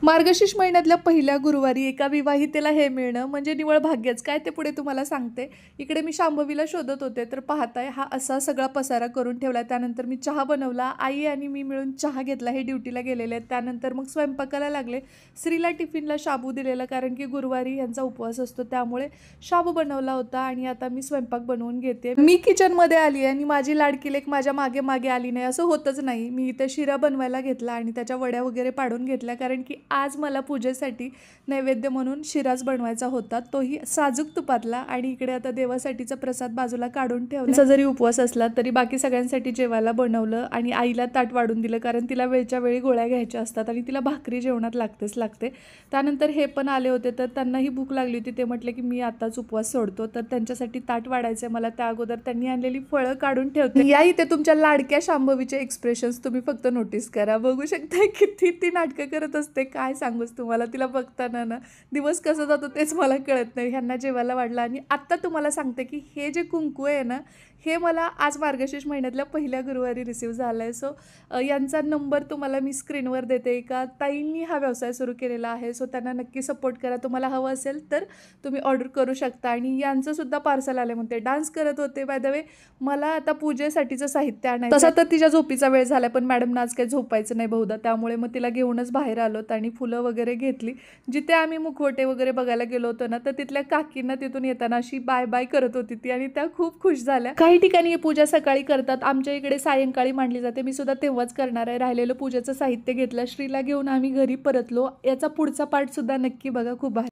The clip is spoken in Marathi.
मार्गशीर्ष महिन्यातल्या पहिल्या गुरुवारी एका विवाहितेला हे मिळणं म्हणजे निव्वळ भाग्यच काय ते पुढे तुम्हाला सांगते. इकडे मी शांभवीला शोधत होते तर पाहताय हा असा सगळा पसारा करून ठेवला. त्यानंतर मी चहा बनवला, आई आणि मी मिळून चहा घेतला. हे ड्युटीला गेलेले आहेत. त्यानंतर मग स्वयंपाकाला लागले. श्रीला टिफिनला शाबू दिलेला कारण की गुरुवारी यांचा उपवास असतो, त्यामुळे शाबू बनवला होता आणि आता मी स्वयंपाक बनवून घेते. मी किचनमध्ये आली आणि माझी लाडकी लेक माझ्या मागे मागे आली नाही असं होतच नाही. मी इथे शिरा बनवायला घेतला आणि त्याच्या वड्या वगैरे पाडून घेतल्या कारण की आज मला पूजेसाठी नैवेद्य म्हणून शिराच बनवायचा होता, तोही साजूक तुपातला. आणि इकडे आता देवासाठीचा प्रसाद बाजूला काढून ठेवला. जरी उपवास असला तरी बाकी सगळ्यांसाठी जेवायला बनवलं आणि आईला ताट वाढून दिलं कारण तिला वेळच्या वेळी गोळ्या घ्यायच्या असतात आणि तिला भाकरी जेवणात लागते. त्यानंतर हे पण आले होते तर त्यांनाही भूक लागली होती. ते म्हटले की मी आताच उपवास सोडतो, तर त्यांच्यासाठी ताट वाढायचे मला. त्या अगोदर त्यांनी आणलेली फळं काढून ठेवते. या इथे तुमच्या लाडक्या शांभवीचे एक्सप्रेशन्स तुम्ही फक्त नोटीस करा. बघू शकता किती ती नाटकं करत असते. काय सांगूच तुम्हाला, तिला बघताना ना दिवस कसं जातो तेच मला कळत नाही. ह्यांना जेवायला वाढला आणि आत्ता तुम्हाला सांगते की हे जे कुंकू आहे ना, हे मला आज मार्गशीर्ष महिन्यातल्या पहिल्या गुरुवारी रिसीव झालं आहे. सो यांचा नंबर तुम्हाला मी स्क्रीनवर देते. एका ताईंनी हा व्यवसाय सुरू केलेला आहे, सो त्यांना नक्की सपोर्ट करा. तुम्हाला हवं असेल तर तुम्ही ऑर्डर करू शकता. आणि यांचंसुद्धा पार्सल आलं म्हणते. डान्स करत होते. बाय द वे मला आता पूजेसाठीचं साहित्य आणायचं. तसं तर तिच्या झोपीचा वेळ झाला, पण मॅडमना आज काही झोपायचं नाही बहुधा, त्यामुळे मग तिला घेऊनच बाहेर आलोत आणि फुलं वगैरे घेतली. जिथे आम्ही मुखवटे वगैरे बघायला गेलो होतो ना, तर तिथल्या काकींना तिथून येताना अशी बाय बाय करत होती ती आणि त्या खूप खुश झाल्या. काही ठिकाणी ही पूजा सकाळी करतात, आमच्या इकडे सायंकाळी मांडली जाते. मी सुद्धा तेव्हाच करणार आहे. राहिलेलं पूजेचं साहित्य घेतलं. श्रीला घेऊन आम्ही घरी परतलो. याचा पुढचा पार्ट सुद्धा नक्की बघा, खूप भारी.